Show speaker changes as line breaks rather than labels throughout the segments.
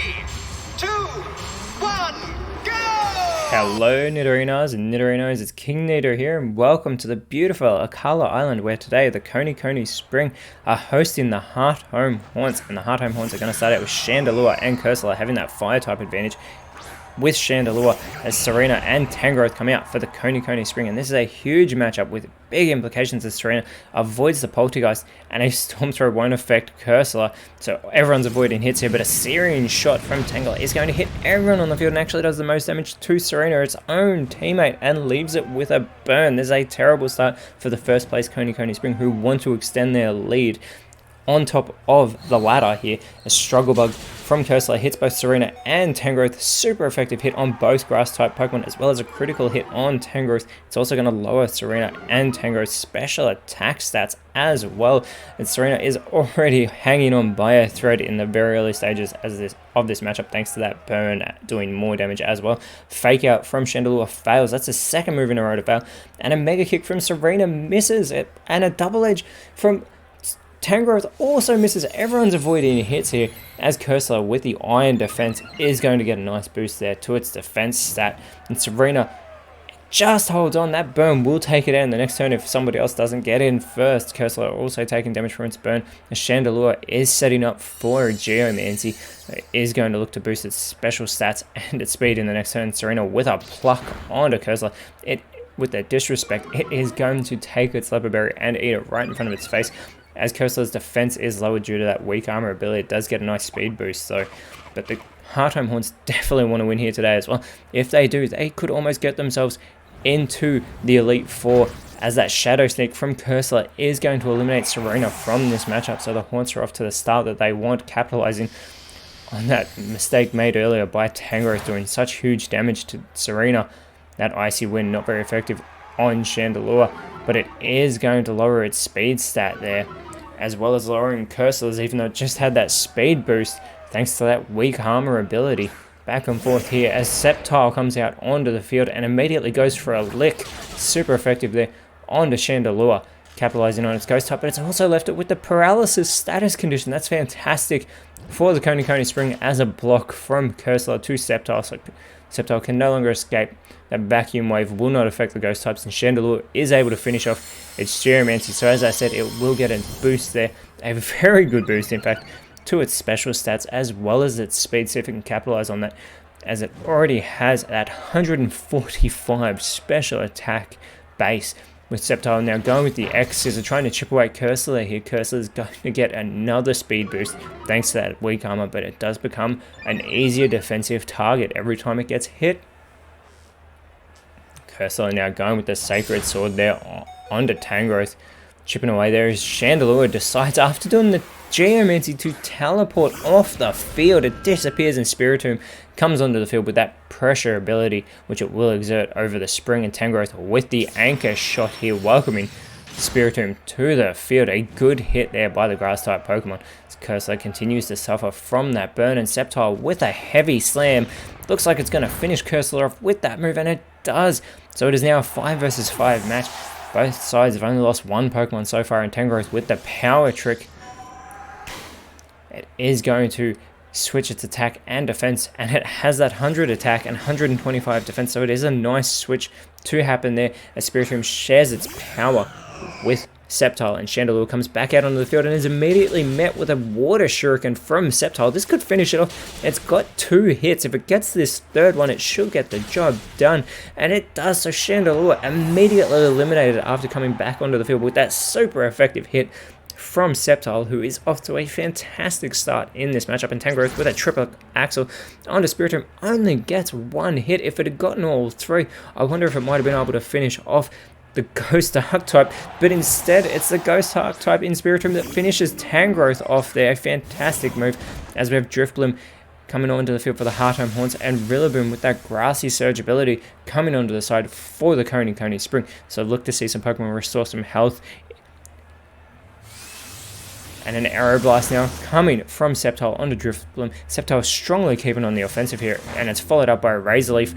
2, 1, go!
Hello Nidorinas and Nidorinos, it's KingNido here and welcome to the beautiful Akala Island where today the Koni Spring are hosting the Heart Home Haunts, and the Heart Home Haunts are going to start out with Chandelure and Cursor having that fire type advantage, with Chandelure as Serena and Tangrowth come out for the Koni Spring. And this is a huge matchup with big implications as Serena avoids the Poltergeist and a Storm Throw won't affect Cursor. So everyone's avoiding hits here, but a Searing Shot from Tangela is going to hit everyone on the field and actually does the most damage to Serena, its own teammate, and leaves it with a burn. There's a terrible start for the first place Koni Spring, who want to extend their lead. On top of the ladder here, a Struggle Bug from Cursor hits both Serena and Tangrowth. Super effective hit on both grass type Pokemon, as well as a critical hit on Tangrowth. It's also going to lower Serena and Tangrowth's special attack stats as well. And Serena is already hanging on by a thread in the very early stages of this matchup, thanks to that burn doing more damage as well. Fake Out from Chandelure fails. That's the second move in a row to fail. And a Mega Kick from Serena misses it. And a Double Edge from Tangrowth also misses. Everyone's avoiding hits here as Cursor with the Iron Defense is going to get a nice boost there to its defense stat. And Serena just holds on. That burn will take it in the next turn if somebody else doesn't get in first. Cursor also taking damage from its burn. The Chandelure is setting up for a Geomancy. It is going to look to boost its special stats and its speed in the next turn. Serena with a pluck onto Cursor. With the disrespect, it is going to take its Leopard Berry and eat it right in front of its face. As Cursor's defense is lower due to that weak armor ability, it does get a nice speed boost though. But the Heart Home Haunts definitely want to win here today as well. If they do, they could almost get themselves into the Elite Four, as that Shadow Sneak from Cursor is going to eliminate Serena from this matchup. So the Haunts are off to the start that they want, capitalizing on that mistake made earlier by Tangrowth doing such huge damage to Serena. That Icy Wind not very effective on Chandelure, but it is going to lower its speed stat there, as well as lowering Cursor's, even though it just had that speed boost thanks to that weak armor ability. Back and forth here as Sceptile comes out onto the field and immediately goes for a lick. Super effective there onto Chandelure, capitalizing on its ghost type, but it's also left it with the paralysis status condition. That's fantastic for the Koni Spring as a block from Cursor to Sceptile. So Sceptile can no longer escape. That vacuum wave will not affect the ghost types, and Chandelure is able to finish off its Geomancy. So as I said, it will get a boost there, a very good boost in fact, to its special stats as well as its speed. See if it can capitalize on that, as it already has that 145 special attack base. With Sceptile now going with the X Scissor, trying to chip away Cursor here. Cursor is going to get another speed boost thanks to that weak armor, but it does become an easier defensive target every time it gets hit. Cursor now going with the Sacred Sword there onto Tangrowth, chipping away there as Chandelure decides, after doing the Geomancy, to teleport off the field. It disappears and Spiritomb comes onto the field with that pressure ability, which it will exert over the Spring, and Tangrowth with the Anchor Shot here, welcoming Spiritomb to the field. A good hit there by the grass type Pokemon. Cursor continues to suffer from that burn, and Sceptile with a heavy slam. Looks like it's going to finish Cursor off with that move, and it does. So it is now a 5 versus 5 match. Both sides have only lost one Pokemon so far, and Tangrowth with the Power Trick. It is going to switch its attack and defense, and it has that 100 attack and 125 defense, so it is a nice switch to happen there as Spiritomb shares its power with Sceptile, and Chandelure comes back out onto the field and is immediately met with a Water Shuriken from Sceptile. This could finish it off. It's got 2 hits. If it gets this third one, it should get the job done, and it does. So Chandelure immediately eliminated after coming back onto the field with that super effective hit from Sceptile, who is off to a fantastic start in this matchup. And Tangrowth with a triple axle onto Spiritomb only gets 1 hit. If it had gotten all 3, I wonder if it might have been able to finish off the Ghost Archetype, but instead it's the Ghost Archetype in Spiritomb that finishes Tangrowth off there. A fantastic move, as we have Drifblim coming onto the field for the Heart Home Haunts, and Rillaboom with that Grassy Surge ability coming onto the side for the Koni Spring. So look to see some Pokemon restore some health. And an Arrow Blast now coming from Sceptile onto Drifblim. Sceptile strongly keeping on the offensive here, and it's followed up by a Razor Leaf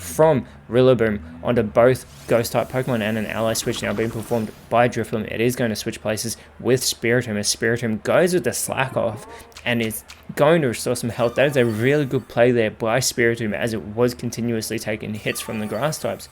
from Rillaboom onto both Ghost-type Pokemon, and an ally switch now being performed by Drifloon. It is going to switch places with Spiritomb as Spiritomb goes with the Slack Off and is going to restore some health. That is a really good play there by Spiritomb, as it was continuously taking hits from the Grass types.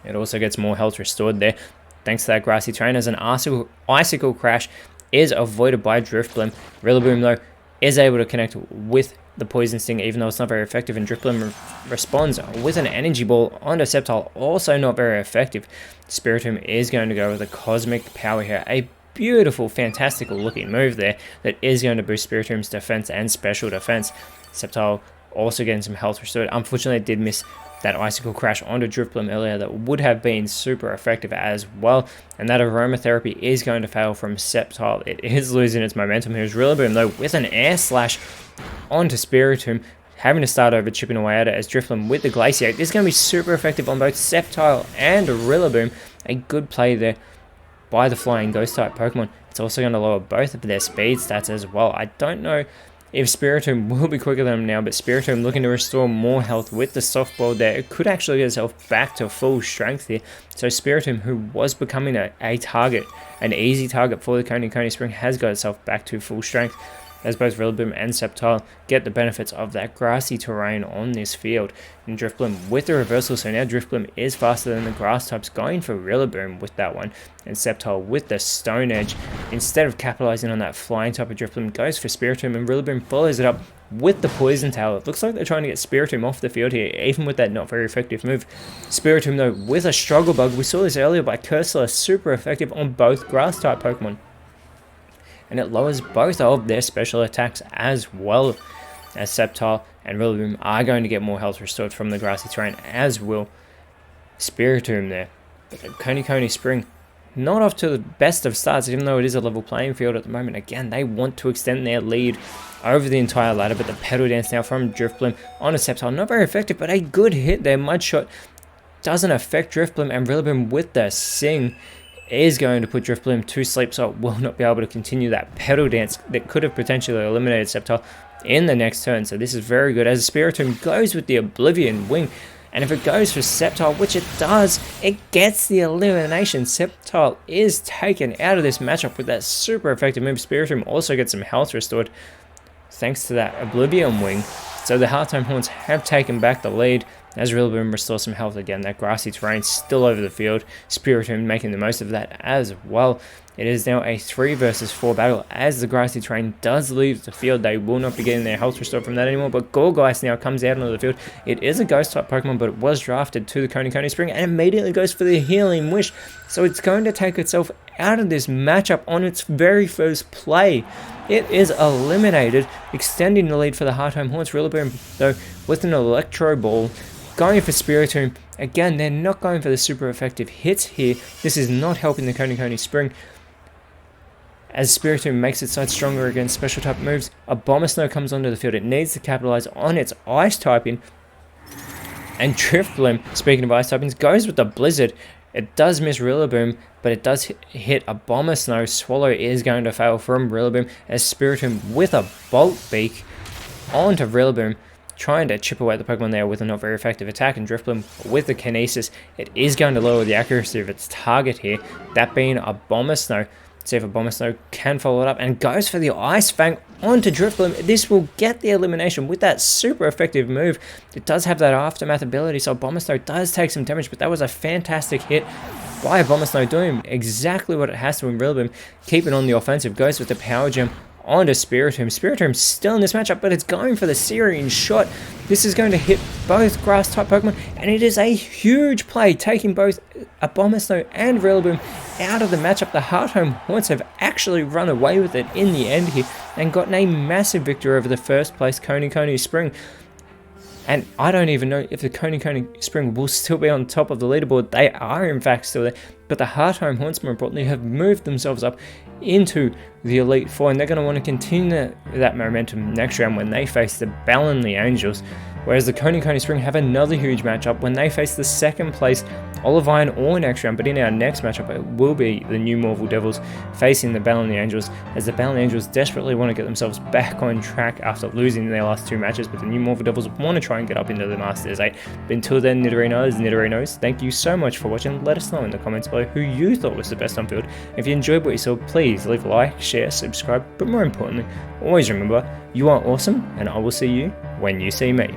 It also gets more health restored there thanks to that Grassy Terrain, as an Icicle Crash is avoided by Drifloon. Rillaboom, though, is able to connect with the Poison Sting, even though it's not very effective, and Drifloon responds with an Energy Ball onto Sceptile, also not very effective. Spiritomb is going to go with a Cosmic Power here, a beautiful, fantastical looking move there that is going to boost Spiritomb's defense and special defense. Sceptile also getting some health restored. Unfortunately, it did miss that Icicle Crash onto Drifloon earlier that would have been super effective as well, and that Aromatherapy is going to fail from Sceptile. It is losing its momentum. Here's Rillaboom, though, with an Air Slash onto Spiritomb, having to start over, chipping away at it, as Drifloon with the Glaciate. This is going to be super effective on both Sceptile and Rillaboom. A good play there by the Flying Ghost-type Pokemon. It's also going to lower both of their speed stats as well. I don't know if Spiritomb will be quicker than them now, but Spiritomb looking to restore more health with the Soft Ball there. It could actually get itself back to full strength here. So Spiritomb, who was becoming a target, an easy target for the Coney Spring, has got itself back to full strength, as both Rillaboom and Sceptile get the benefits of that grassy terrain on this field. And Drifloon with the reversal, so now Drifloon is faster than the grass types, going for Rillaboom with that one. And Sceptile with the Stone Edge, instead of capitalizing on that flying type of Drifloon, goes for Spiritomb, and Rillaboom follows it up with the Poison Tail. It looks like they're trying to get Spiritomb off the field here, even with that not very effective move. Spiritomb, though, with a Struggle Bug. We saw this earlier by Cursor, super effective on both grass type Pokemon, and it lowers both of their special attacks as well, as Sceptile and Rillaboom are going to get more health restored from the grassy terrain, as will Spiritomb there. But the Coney Spring not off to the best of starts, even though it is a level playing field at the moment. Again, they want to extend their lead over the entire ladder, but the Petal Dance now from Drifloon on a Sceptile, not very effective, but a good hit there. Mud Shot doesn't affect Drifloon, and Rillaboom with the Sing is going to put Drifloon to sleep, so it will not be able to continue that Petal Dance that could have potentially eliminated Sceptile in the next turn. So this is very good, as Spiritomb goes with the Oblivion Wing, and if it goes for Sceptile, which it does, it gets the elimination. Sceptile is taken out of this matchup with that super effective move. Spiritomb also gets some health restored thanks to that Oblivion Wing. So the Hearthome Horns have taken back the lead, as Rillaboom restores some health again. That grassy terrain still over the field. Spiritomb making the most of that as well. It is now a 3 versus 4 battle, as the grassy terrain does leave the field. They will not be getting their health restored from that anymore, but Gorgeist now comes out onto the field. It is a ghost type Pokemon, but it was drafted to the Coney Spring and immediately goes for the Healing Wish. So it's going to take itself out of this matchup on its very first play. It is eliminated, extending the lead for the Hearthome Horns. Rillaboom, though, with an Electro Ball, going for Spiritomb. Again, they're not going for the super effective hits here. This is not helping the Coney Spring, as Spiritomb makes its side stronger against special type moves. Abomasnow comes onto the field. It needs to capitalize on its ice typing, and Drifloon, speaking of ice typings, goes with the Blizzard. It does miss Rillaboom, but it does hit Abomasnow. Swallow is going to fail from Rillaboom, as Spiritomb with a Bolt Beak onto Rillaboom, trying to chip away at the Pokemon there with a not very effective attack. And Drifloon with the Kinesis, it is going to lower the accuracy of its target here, that being Abomasnow. See if Abomasnow can follow it up, and goes for the Ice Fang onto Drifloon. This will get the elimination with that super effective move. It does have that Aftermath ability, so Abomasnow does take some damage, but that was a fantastic hit by Abomasnow, doing exactly what it has to in Rillaboom, keeping on the offensive. Goes with the Power Gem onto Spiritomb. Spiritomb still in this matchup, but it's going for the Syrian Shot. This is going to hit both grass type Pokemon, and it is a huge play, taking both Abomasnow and Rillaboom out of the matchup. The Hearthome Horns have actually run away with it in the end here, and gotten a massive victory over the first place Coney Spring. And I don't even know if the Coney Spring will still be on top of the leaderboard. They are in fact still there. But the Heart Home Haunts, more importantly, have moved themselves up into the Elite Four, and they're going to want to continue that momentum next round when they face the Balonly Angels. Whereas the Coney Spring have another huge matchup when they face the second place Olivine Ore next round. But in our next matchup, it will be the New Morval Devils facing the Balonly Angels, as the Balonly Angels desperately want to get themselves back on track after losing their last two matches. But the New Morval Devils want to try and get up into the Masters 8. But until then, Nidorinos, thank you so much for watching. Let us know in the comments below who you thought was the best on field. If you enjoyed what you saw, please leave a like, share, subscribe. But more importantly, always remember, you are awesome, and I will see you when you see me.